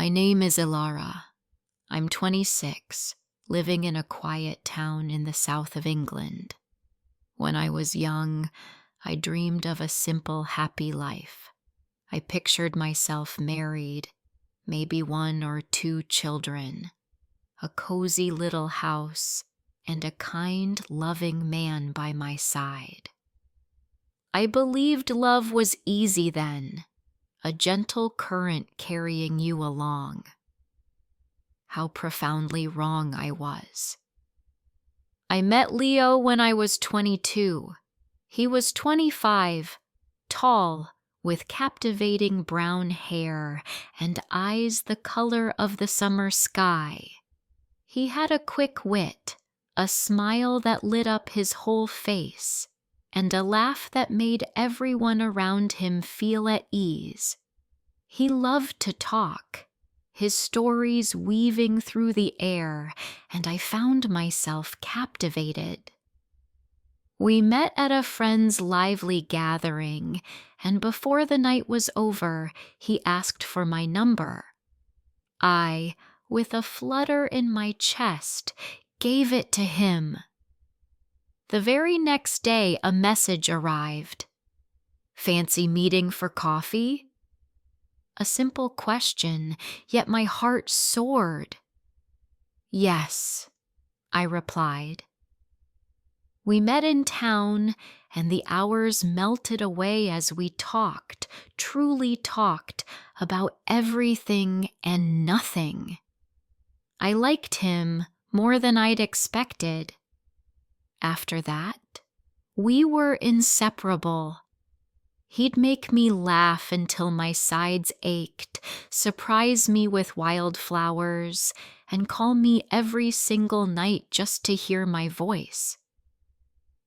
My name is Elara. I'm 26, living in a quiet town in the south of England. When I was young, I dreamed of a simple, happy life. I pictured myself married, maybe 1 or 2 children, a cozy little house, and a kind, loving man by my side. I believed love was easy then, a gentle current carrying you along. How profoundly wrong I was. I met Leo when I was 22. He was 25, tall, with captivating brown hair and eyes the color of the summer sky. He had a quick wit, a smile that lit up his whole face, and a laugh that made everyone around him feel at ease. He loved to talk, his stories weaving through the air, and I found myself captivated. We met at a friend's lively gathering, and before the night was over, he asked for my number. I, with a flutter in my chest, gave it to him. The very next day, a message arrived. Fancy meeting for coffee? A simple question, yet my heart soared. Yes, I replied. We met in town, and the hours melted away as we talked, truly talked, about everything and nothing. I liked him more than I'd expected. After that, we were inseparable. He'd make me laugh until my sides ached, surprise me with wildflowers, and call me every single night just to hear my voice.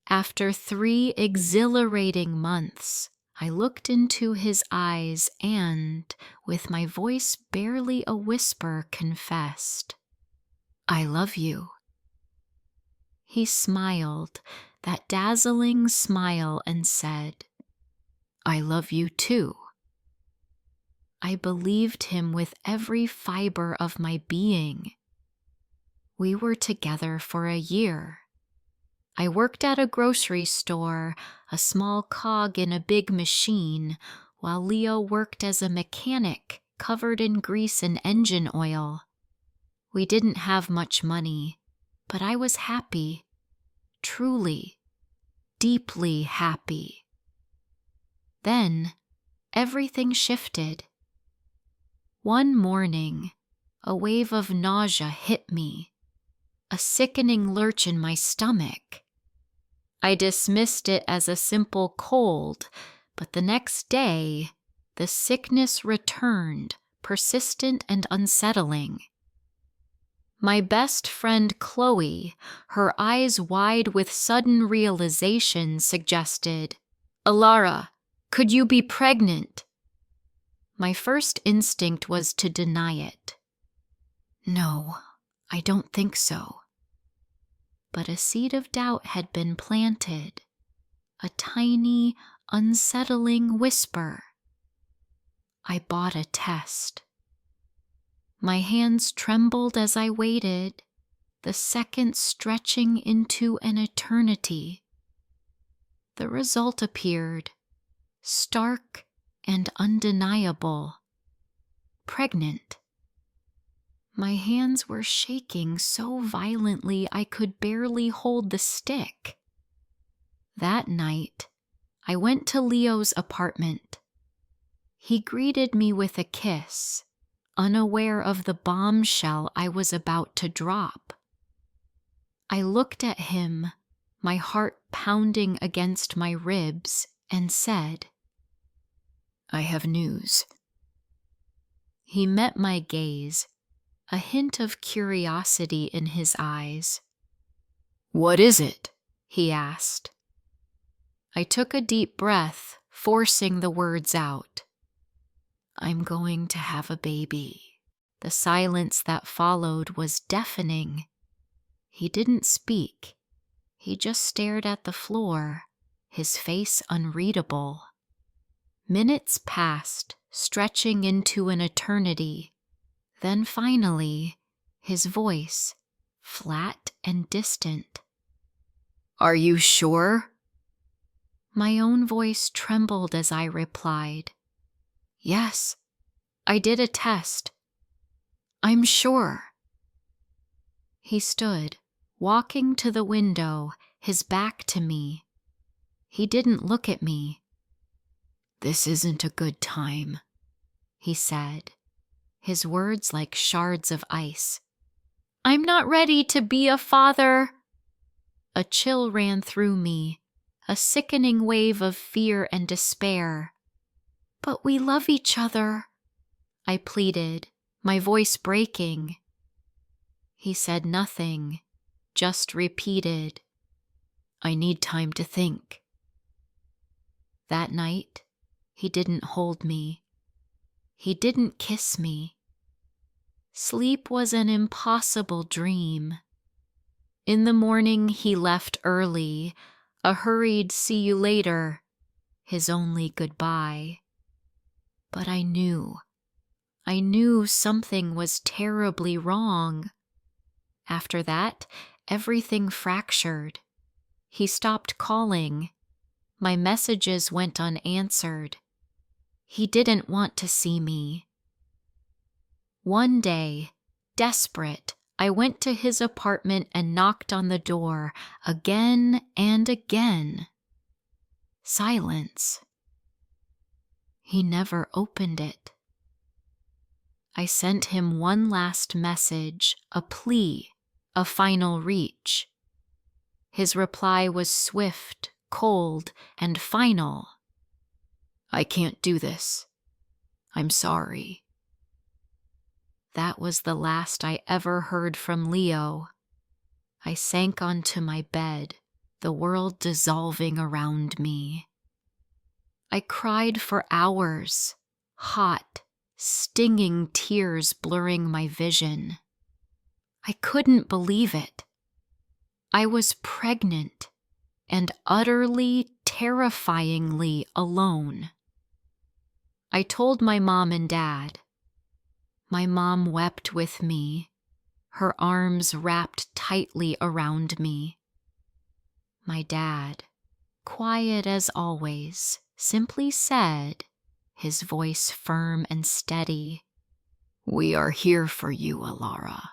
After 3 exhilarating months, I looked into his eyes and, with my voice barely a whisper, confessed, "I love you." He smiled, that dazzling smile, and said, "I love you too." I believed him with every fiber of my being. We were together for a year. I worked at a grocery store, a small cog in a big machine, while Leo worked as a mechanic covered in grease and engine oil. We didn't have much money, but I was happy, truly, deeply happy. Then, everything shifted. One morning, a wave of nausea hit me, a sickening lurch in my stomach. I dismissed it as a simple cold, but the next day, the sickness returned, persistent and unsettling. My best friend Chloe, her eyes wide with sudden realization, suggested, "Elara, could you be pregnant?" My first instinct was to deny it. "No, I don't think so." But a seed of doubt had been planted, a tiny, unsettling whisper. I bought a test. My hands trembled as I waited, the seconds stretching into an eternity. The result appeared, stark and undeniable. Pregnant. My hands were shaking so violently I could barely hold the stick. That night, I went to Leo's apartment. He greeted me with a kiss, unaware of the bombshell I was about to drop. I looked at him, my heart pounding against my ribs, and said, "I have news." He met my gaze, a hint of curiosity in his eyes. "What is it?" he asked. I took a deep breath, forcing the words out. "I'm going to have a baby." The silence that followed was deafening. He didn't speak. He just stared at the floor, his face unreadable. Minutes passed, stretching into an eternity. Then finally, his voice, flat and distant. "Are you sure?" My own voice trembled as I replied, "Yes, I did a test. I'm sure." He stood, walking to the window, his back to me. He didn't look at me. "This isn't a good time," he said, his words like shards of ice. "I'm not ready to be a father." A chill ran through me, a sickening wave of fear and despair. "But we love each other," I pleaded, my voice breaking. He said nothing, just repeated, "I need time to think." That night, he didn't hold me. He didn't kiss me. Sleep was an impossible dream. In the morning, he left early, a hurried "see you later," his only goodbye. But I knew something was terribly wrong. After that, everything fractured. He stopped calling. My messages went unanswered. He didn't want to see me. One day, desperate, I went to his apartment and knocked on the door again and again. Silence. He never opened it. I sent him one last message, a plea, a final reach. His reply was swift, cold, and final. "I can't do this. I'm sorry." That was the last I ever heard from Leo. I sank onto my bed, the world dissolving around me. I cried for hours, hot, stinging tears blurring my vision. I couldn't believe it. I was pregnant and utterly, terrifyingly alone. I told my mom and dad. My mom wept with me, her arms wrapped tightly around me. My dad, quiet as always, simply said, his voice firm and steady, "We are here for you, Elara."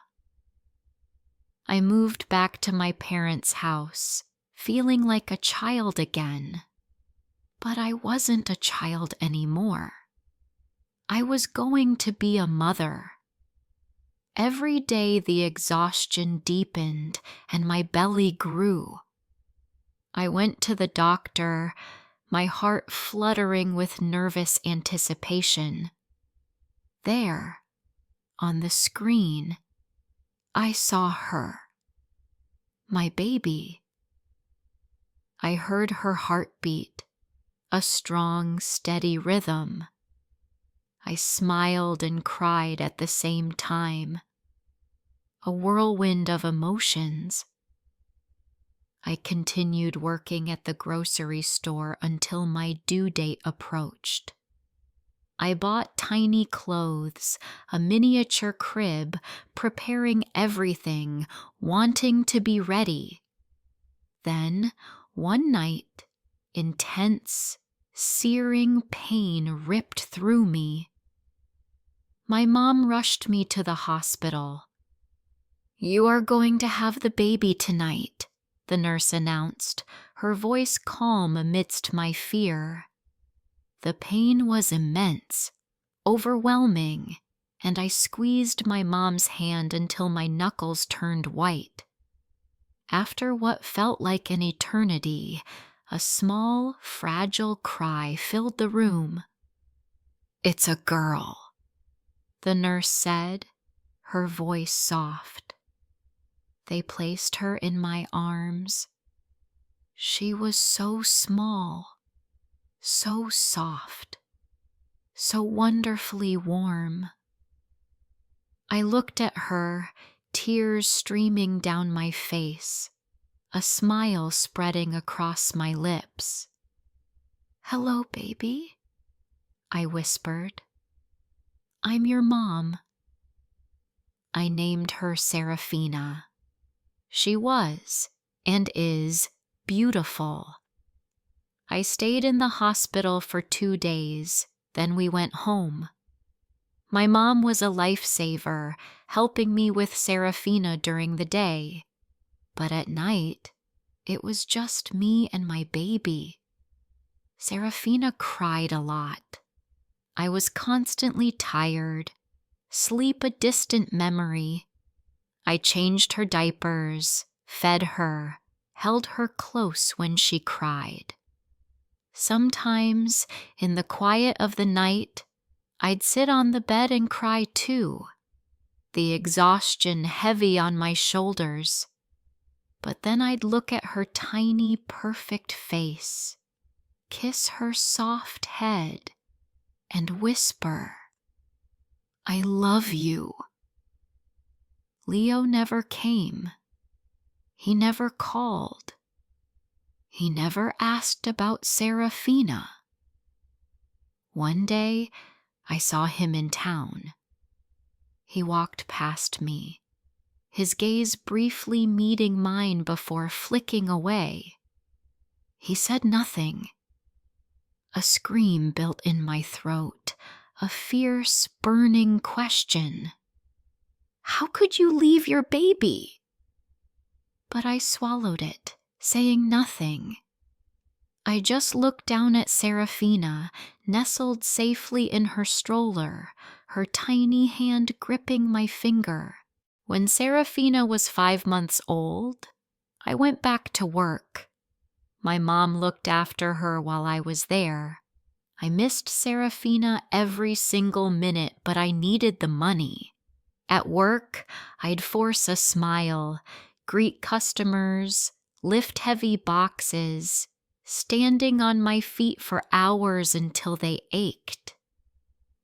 I moved back to my parents' house, feeling like a child again. But I wasn't a child anymore. I was going to be a mother. Every day the exhaustion deepened and my belly grew. I went to the doctor, my heart fluttering with nervous anticipation. There, on the screen, I saw her, my baby. I heard her heartbeat, a strong, steady rhythm. I smiled and cried at the same time, a whirlwind of emotions. I continued working at the grocery store until my due date approached. I bought tiny clothes, a miniature crib, preparing everything, wanting to be ready. Then, one night, intense, searing pain ripped through me. My mom rushed me to the hospital. "You are going to have the baby tonight," the nurse announced, her voice calm amidst my fear. The pain was immense, overwhelming, and I squeezed my mom's hand until my knuckles turned white. After what felt like an eternity, a small, fragile cry filled the room. "It's a girl," the nurse said, her voice soft. They placed her in my arms. She was so small, so soft, so wonderfully warm. I looked at her, tears streaming down my face, a smile spreading across my lips. "Hello, baby," I whispered. "I'm your mom." I named her Seraphina. She was, and is, beautiful. I stayed in the hospital for 2 days, then we went home. My mom was a lifesaver, helping me with Seraphina during the day. But at night, it was just me and my baby. Seraphina cried a lot. I was constantly tired, sleep a distant memory. I changed her diapers, fed her, held her close when she cried. Sometimes, in the quiet of the night, I'd sit on the bed and cry too, the exhaustion heavy on my shoulders. But then I'd look at her tiny, perfect face, kiss her soft head, and whisper, "I love you." Leo never came. He never called. He never asked about Seraphina. One day, I saw him in town. He walked past me, his gaze briefly meeting mine before flicking away. He said nothing. A scream built in my throat, a fierce, burning question. How could you leave your baby? But I swallowed it, saying nothing. I just looked down at Seraphina, nestled safely in her stroller, her tiny hand gripping my finger. When Seraphina was 5 months old, I went back to work. My mom looked after her while I was there. I missed Seraphina every single minute, but I needed the money. At work, I'd force a smile, greet customers, lift heavy boxes, standing on my feet for hours until they ached.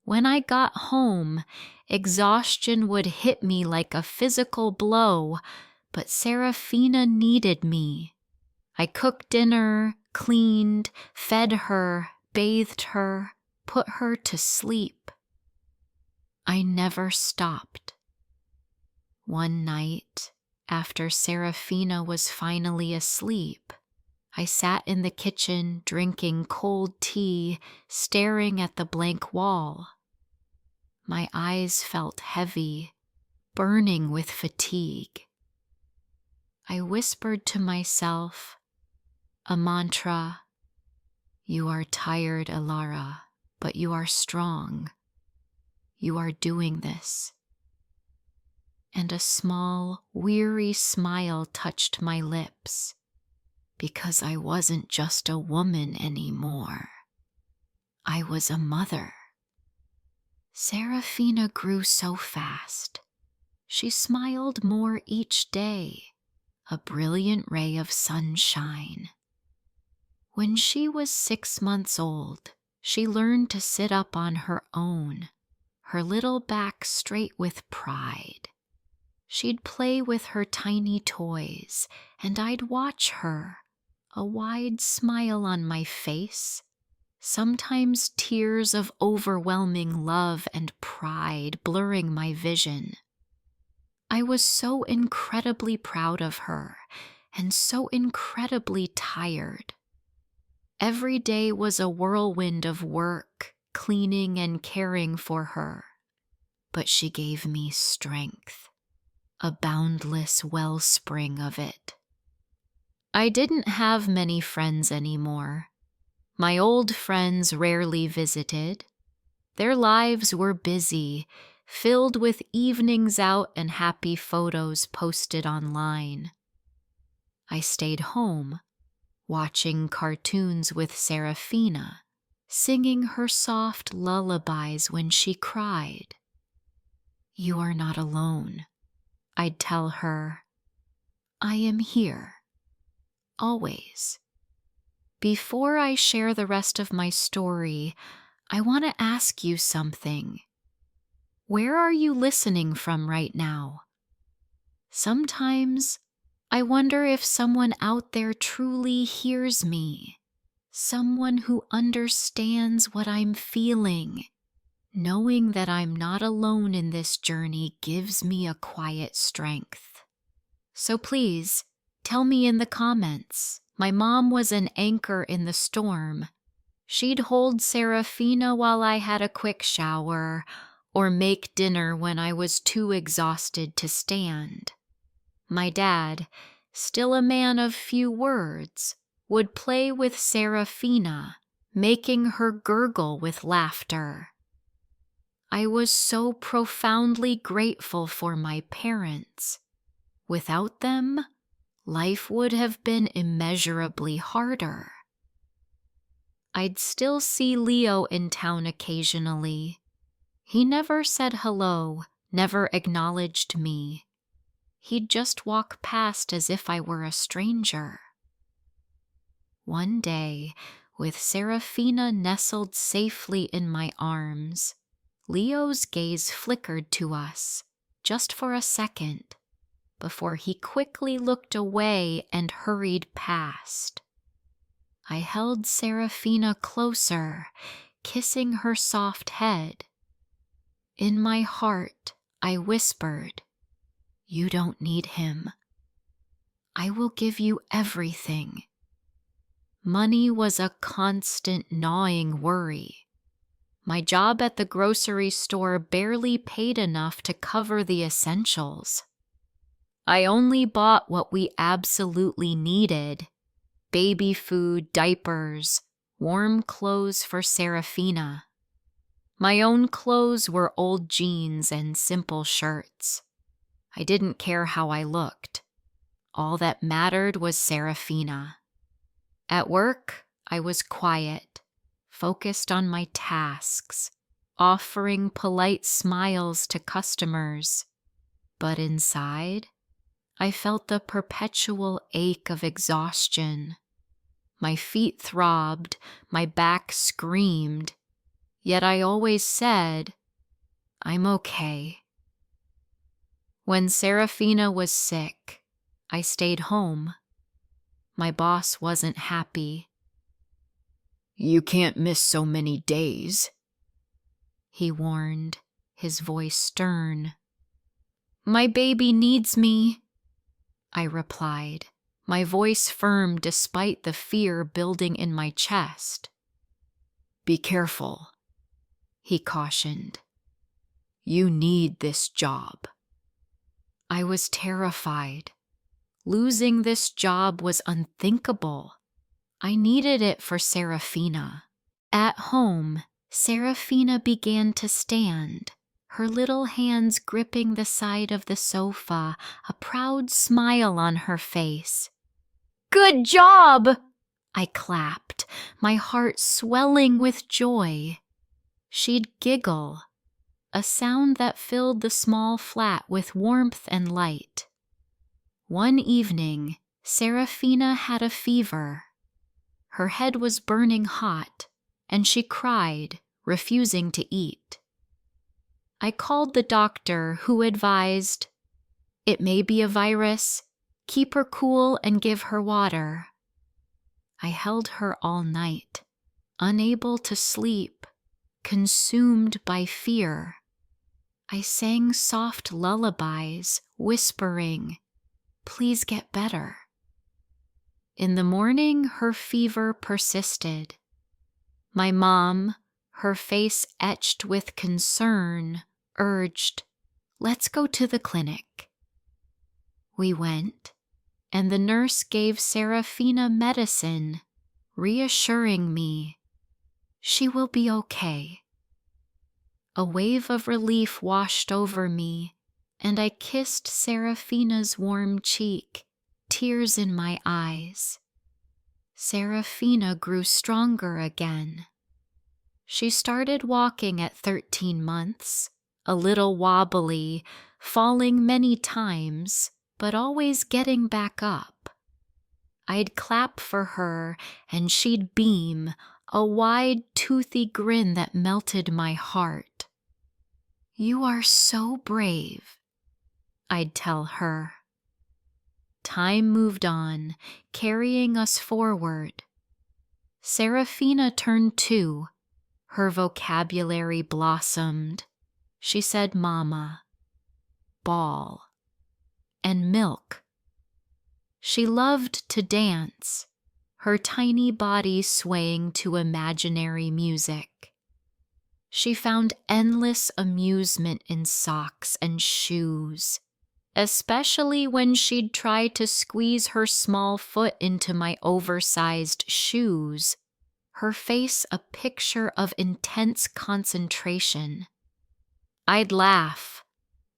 When I got home, exhaustion would hit me like a physical blow, but Seraphina needed me. I cooked dinner, cleaned, fed her, bathed her, put her to sleep. I never stopped. One night, after Seraphina was finally asleep, I sat in the kitchen drinking cold tea, staring at the blank wall. My eyes felt heavy, burning with fatigue. I whispered to myself a mantra, "You are tired, Elara, but you are strong. You are doing this." And a small, weary smile touched my lips, because I wasn't just a woman anymore. I was a mother. Seraphina grew so fast. She smiled more each day, a brilliant ray of sunshine. When she was 6 months old, she learned to sit up on her own, her little back straight with pride. She'd play with her tiny toys, and I'd watch her, a wide smile on my face, sometimes tears of overwhelming love and pride blurring my vision. I was so incredibly proud of her, and so incredibly tired. Every day was a whirlwind of work, cleaning and caring for her. But she gave me strength, a boundless wellspring of it. I didn't have many friends anymore. My old friends rarely visited. Their lives were busy, filled with evenings out and happy photos posted online. I stayed home, watching cartoons with Seraphina, singing her soft lullabies when she cried. "You are not alone," I'd tell her. "I am here, always." Before I share the rest of my story, I want to ask you something. Where are you listening from right now? Sometimes I wonder if someone out there truly hears me, someone who understands what I'm feeling, Knowing that I'm not alone in this journey gives me a quiet strength. So please, tell me in the comments. My mom was an anchor in the storm. She'd hold Seraphina while I had a quick shower, or make dinner when I was too exhausted to stand. My dad, still a man of few words, would play with Seraphina, making her gurgle with laughter. I was so profoundly grateful for my parents. Without them, life would have been immeasurably harder. I'd still see Leo in town occasionally. He never said hello, never acknowledged me. He'd just walk past as if I were a stranger. One day, with Seraphina nestled safely in my arms, Leo's gaze flickered to us, just for a second, before he quickly looked away and hurried past. I held Seraphina closer, kissing her soft head. In my heart, I whispered, "You don't need him. I will give you everything." Money was a constant gnawing worry. My job at the grocery store barely paid enough to cover the essentials. I only bought what we absolutely needed: baby food, diapers, warm clothes for Seraphina. My own clothes were old jeans and simple shirts. I didn't care how I looked. All that mattered was Seraphina. At work, I was quiet, focused on my tasks, offering polite smiles to customers. But inside, I felt the perpetual ache of exhaustion. My feet throbbed, my back screamed, yet I always said, "I'm okay." When Seraphina was sick, I stayed home. My boss wasn't happy. "You can't miss so many days," he warned, his voice stern. "My baby needs me," I replied, my voice firm despite the fear building in my chest. "Be careful," he cautioned. "You need this job." I was terrified. Losing this job was unthinkable. I needed it for Seraphina. At home, Seraphina began to stand, her little hands gripping the side of the sofa, a proud smile on her face. "Good job!" I clapped, my heart swelling with joy. She'd giggle, a sound that filled the small flat with warmth and light. One evening, Seraphina had a fever. Her head was burning hot, and she cried, refusing to eat. I called the doctor, who advised, "It may be a virus. Keep her cool and give her water." I held her all night, unable to sleep, consumed by fear. I sang soft lullabies, whispering, "Please get better." In the morning, her fever persisted. My mom, her face etched with concern, urged, "Let's go to the clinic." We went, and the nurse gave Seraphina medicine, reassuring me, "She will be okay." A wave of relief washed over me, and I kissed Seraphina's warm cheek, tears in my eyes. Seraphina grew stronger again. She started walking at 13 months, a little wobbly, falling many times, but always getting back up. I'd clap for her, and she'd beam, a wide, toothy grin that melted my heart. "You are so brave," I'd tell her. Time moved on, carrying us forward. Seraphina turned 2, Her vocabulary blossomed. She said mama, ball, and milk. She loved to dance, her tiny body swaying to imaginary music. She found endless amusement in socks and shoes, especially when she'd try to squeeze her small foot into my oversized shoes, her face a picture of intense concentration. I'd laugh,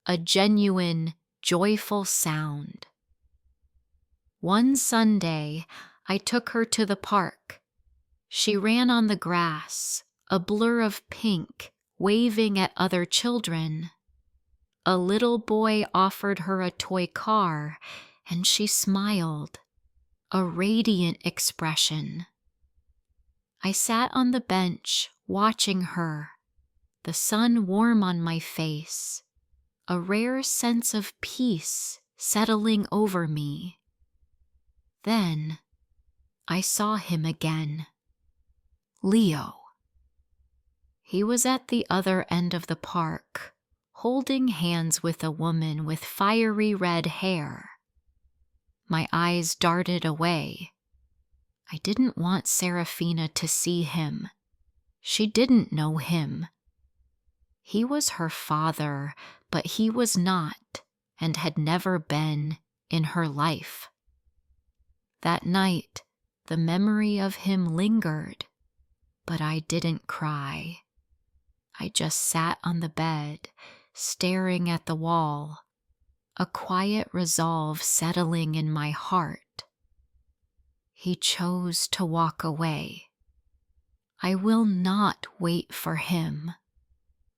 a genuine, joyful sound. One Sunday, I took her to the park. She ran on the grass, a blur of pink, waving at other children. A little boy offered her a toy car, and she smiled, a radiant expression. I sat on the bench, watching her, the sun warm on my face, a rare sense of peace settling over me. Then I saw him again. Leo. He was at the other end of the park, holding hands with a woman with fiery red hair. My eyes darted away. I didn't want Seraphina to see him. She didn't know him. He was her father, but he was not, and had never been, in her life. That night, the memory of him lingered, but I didn't cry. I just sat on the bed, staring at the wall, a quiet resolve settling in my heart. He chose to walk away. I will not wait for him.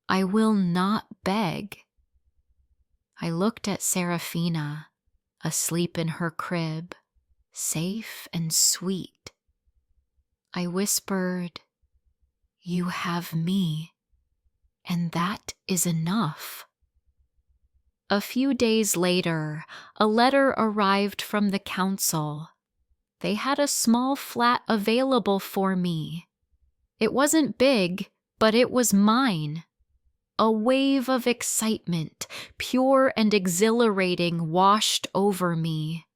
I will not beg. I looked at Seraphina, asleep in her crib, safe and sweet. I whispered, "You have me, and that is enough." A few days later, a letter arrived from the council. They had a small flat available for me. It wasn't big, but it was mine. A wave of excitement, pure and exhilarating, washed over me.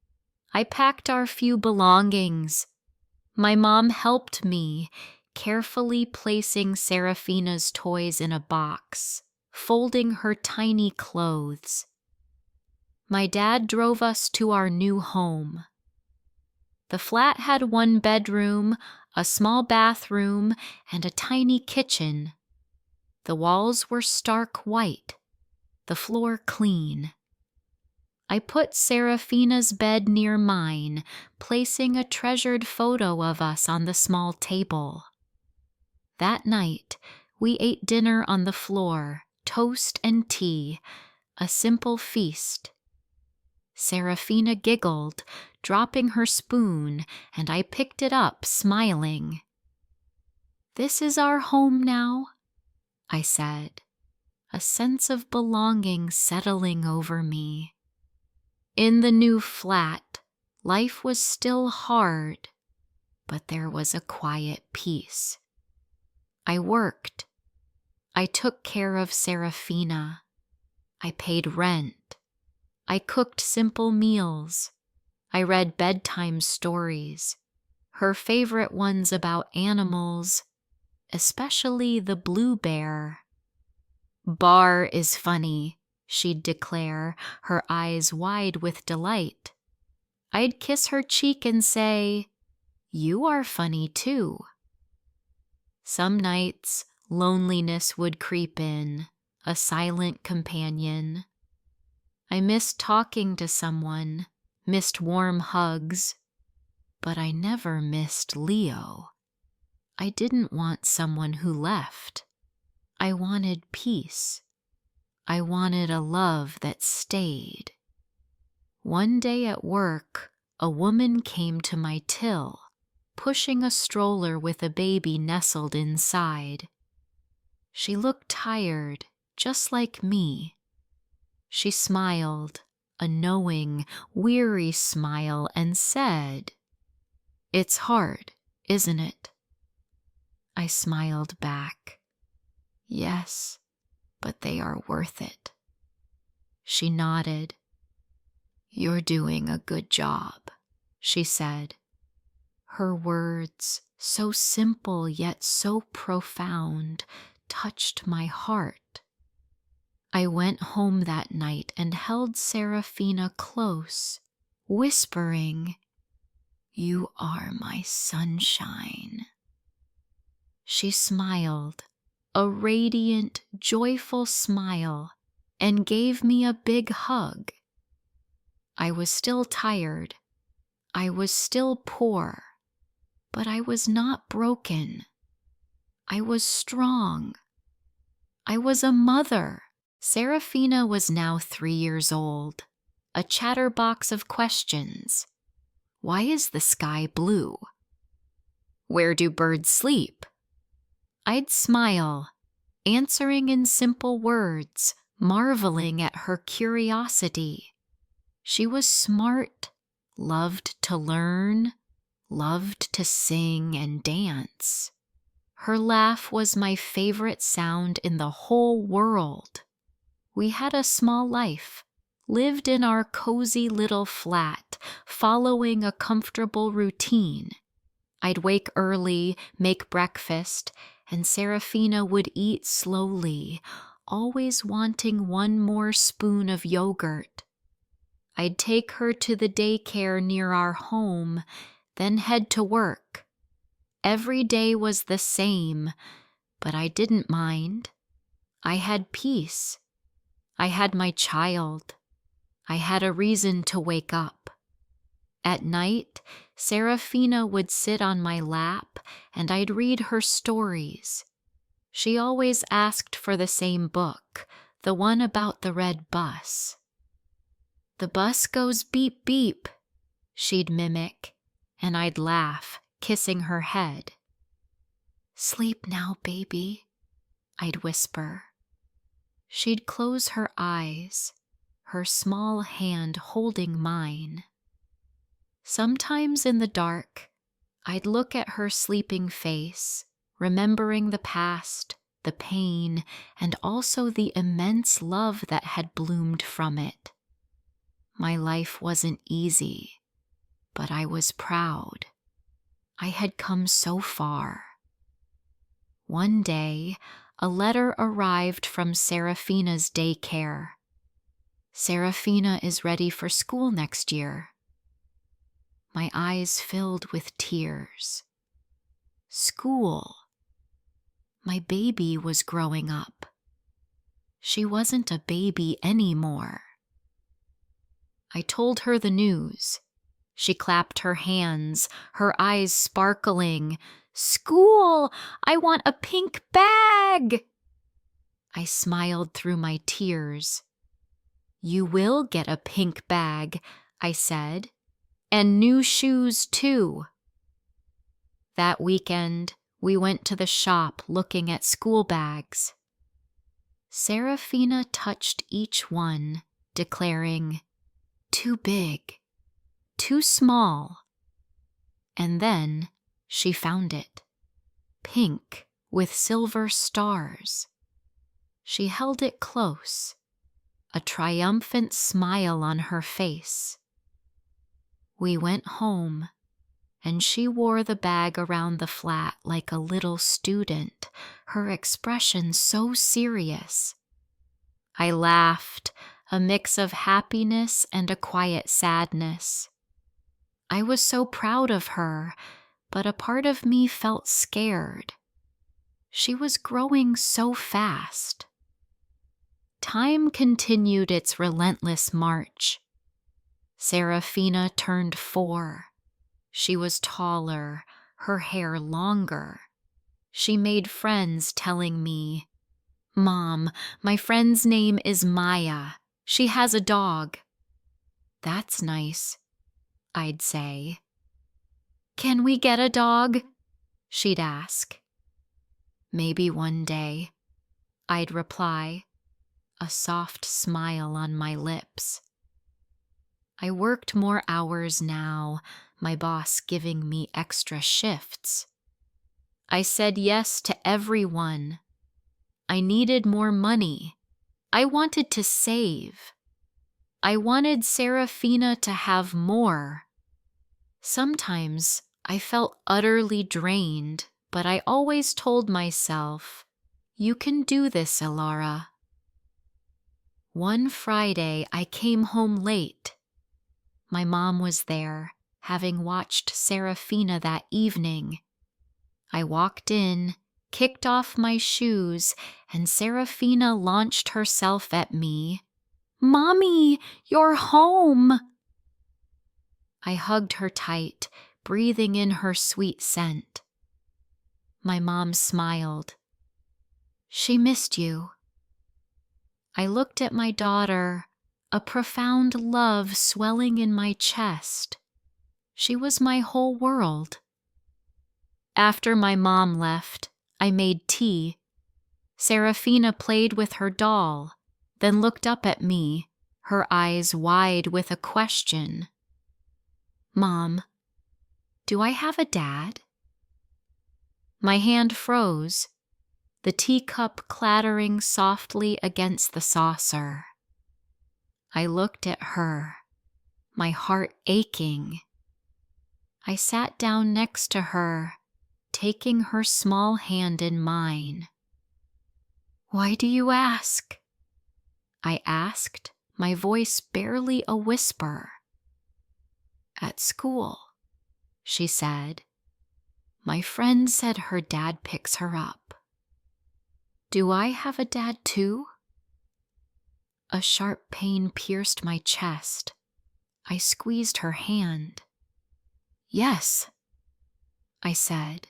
I packed our few belongings. My mom helped me, carefully placing Seraphina's toys in a box, folding her tiny clothes. My dad drove us to our new home. The flat had one bedroom, a small bathroom, and a tiny kitchen. The walls were stark white, the floor clean. I put Seraphina's bed near mine, placing a treasured photo of us on the small table. That night, we ate dinner on the floor, toast and tea, a simple feast. Seraphina giggled, dropping her spoon, and I picked it up, smiling. "This is our home now," I said, a sense of belonging settling over me. In the new flat, life was still hard, but there was a quiet peace. I worked. I took care of Seraphina. I paid rent. I cooked simple meals. I read bedtime stories, her favorite ones about animals, especially the blue bear. "Bar is funny," she'd declare, her eyes wide with delight. I'd kiss her cheek and say, "You are funny too." Some nights, loneliness would creep in, a silent companion. I missed talking to someone, missed warm hugs, but I never missed Leo. I didn't want someone who left. I wanted peace. I wanted a love that stayed. One day at work, a woman came to my till, pushing a stroller with a baby nestled inside. She looked tired, just like me. She smiled, a knowing, weary smile, and said, "It's hard, isn't it?" I smiled back. Yes, but they are worth it. She nodded. You're doing a good job, she said. Her words, so simple yet so profound, touched my heart. I went home that night and held Seraphina close, whispering, "You are my sunshine." She smiled, a radiant, joyful smile, and gave me a big hug. I was still tired. I was still poor, but I was not broken. I was strong. I was a mother. Seraphina was now 3 years old, a chatterbox of questions. Why is the sky blue? Where do birds sleep? I'd smile, answering in simple words, marveling at her curiosity. She was smart, loved to learn, loved to sing and dance. Her laugh was my favorite sound in the whole world. We had a small life, lived in our cozy little flat, following a comfortable routine. I'd wake early, make breakfast, and Seraphina would eat slowly, always wanting one more spoon of yogurt. I'd take her to the daycare near our home, then head to work. Every day was the same, but I didn't mind. I had peace. I had my child. I had a reason to wake up. At night, Seraphina would sit on my lap and I'd read her stories. She always asked for the same book, the one about the red bus. The bus goes beep beep, she'd mimic, and I'd laugh, kissing her head. Sleep now, baby, I'd whisper. She'd close her eyes, her small hand holding mine. Sometimes in the dark, I'd look at her sleeping face, remembering the past, the pain, and also the immense love that had bloomed from it. My life wasn't easy, but I was proud. I had come so far. One day, a letter arrived from Seraphina's daycare. Seraphina is ready for school next year. My eyes filled with tears. School. My baby was growing up. She wasn't a baby anymore. I told her the news. She clapped her hands, her eyes sparkling. School! I want a pink bag! I smiled through my tears. You will get a pink bag, I said. And new shoes, too. That weekend, we went to the shop looking at school bags. Seraphina touched each one, declaring, "Too big, too small." And then she found it, pink with silver stars. She held it close, a triumphant smile on her face. We went home, and she wore the bag around the flat like a little student, her expression so serious. I laughed, a mix of happiness and a quiet sadness. I was so proud of her, but a part of me felt scared. She was growing so fast. Time continued its relentless march. Seraphina turned 4. She was taller, her hair longer. She made friends telling me, "Mom, my friend's name is Maya. She has a dog." "That's nice," I'd say. "Can we get a dog?" she'd ask. "Maybe one day," I'd reply, a soft smile on my lips. I worked more hours now, my boss giving me extra shifts. I said yes to everyone. I needed more money. I wanted to save. I wanted Seraphina to have more. Sometimes I felt utterly drained, but I always told myself, "You can do this, Elara." One Friday, I came home late. My mom was there, having watched Seraphina that evening. I walked in, kicked off my shoes, and Seraphina launched herself at me. "Mommy, you're home!" I hugged her tight, breathing in her sweet scent. My mom smiled. "She missed you." I looked at my daughter, a profound love swelling in my chest. She was my whole world. After my mom left, I made tea. Seraphina played with her doll, then looked up at me, her eyes wide with a question. "Mom, do I have a dad?" My hand froze, the teacup clattering softly against the saucer. I looked at her, my heart aching. I sat down next to her, taking her small hand in mine. "Why do you ask?" I asked, my voice barely a whisper. "At school," she said. "My friend said her dad picks her up." "Do I have a dad too?" A sharp pain pierced my chest. I squeezed her hand. "Yes," I said.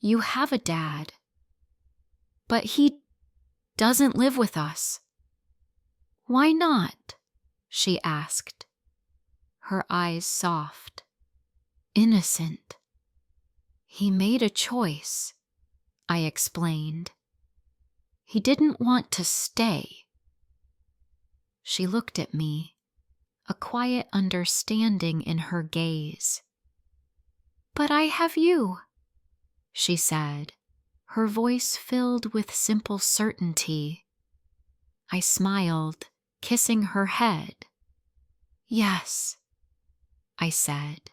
"You have a dad. But he doesn't live with us." "Why not?" she asked, her eyes soft, innocent. "He made a choice," I explained. "He didn't want to stay." She looked at me, a quiet understanding in her gaze. "But I have you," she said, her voice filled with simple certainty. I smiled, kissing her head. "Yes," I said.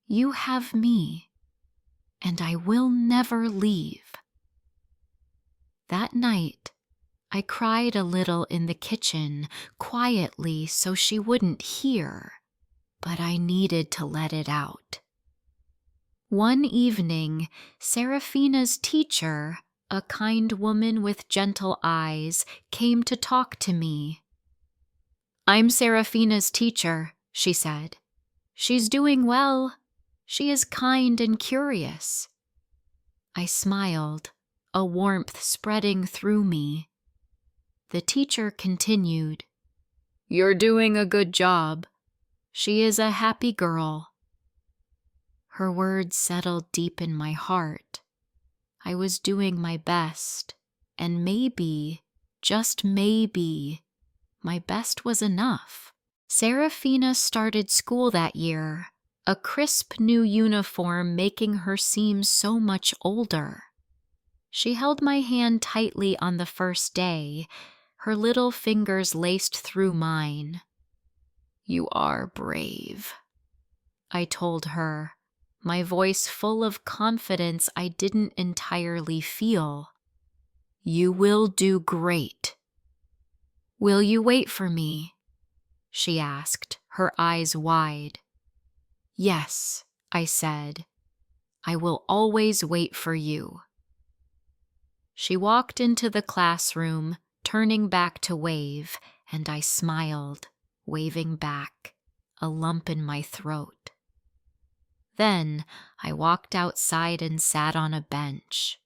"You have me, and I will never leave." That night, I cried a little in the kitchen, quietly so she wouldn't hear, but I needed to let it out. One evening, Seraphina's teacher, a kind woman with gentle eyes, came to talk to me. "I'm Seraphina's teacher," she said. "She's doing well. She is kind and curious." I smiled, a warmth spreading through me. The teacher continued, "You're doing a good job. She is a happy girl." Her words settled deep in my heart. I was doing my best, and maybe, just maybe, my best was enough. Seraphina started school that year, a crisp new uniform making her seem so much older. She held my hand tightly on the first day, her little fingers laced through mine. "You are brave," I told her, my voice full of confidence I didn't entirely feel. "You will do great." "Will you wait for me?" she asked, her eyes wide. "Yes," I said. "I will always wait for you." She walked into the classroom, turning back to wave, and I smiled, waving back, a lump in my throat. Then I walked outside and sat on a bench.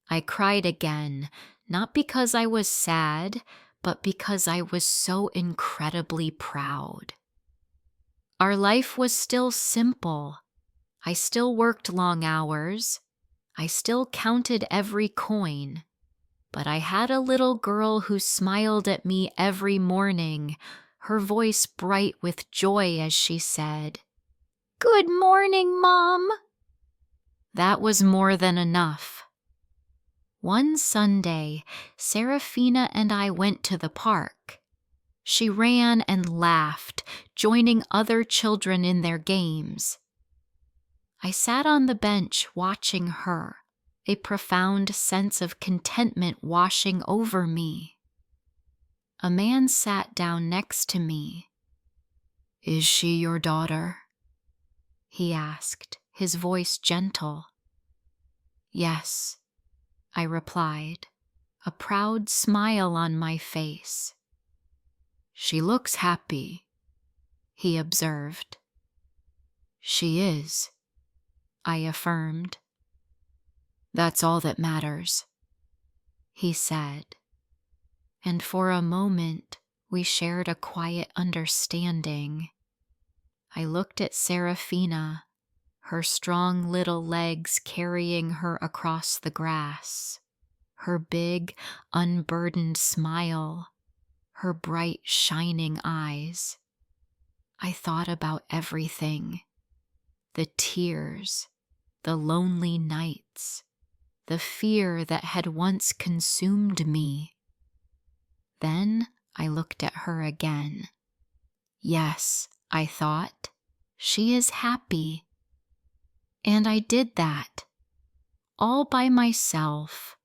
I cried again, not because I was sad, but because I was so incredibly proud. Our life was still simple. I still worked long hours. I still counted every coin. But I had a little girl who smiled at me every morning, her voice bright with joy as she said, "Good morning, Mom." That was more than enough. One Sunday, Seraphina and I went to the park. She ran and laughed, joining other children in their games. I sat on the bench watching her, a profound sense of contentment washing over me. A man sat down next to me. "Is she your daughter?" he asked, his voice gentle. "Yes," I replied, a proud smile on my face. "She looks happy," he observed. "She is," I affirmed. "That's all that matters," he said, and for a moment we shared a quiet understanding. I looked at Seraphina, her strong little legs carrying her across the grass, her big, unburdened smile, her bright, shining eyes. I thought about everything: the tears, the lonely nights, the fear that had once consumed me. Then I looked at her again. Yes, I thought, she is happy. And I did that, all by myself,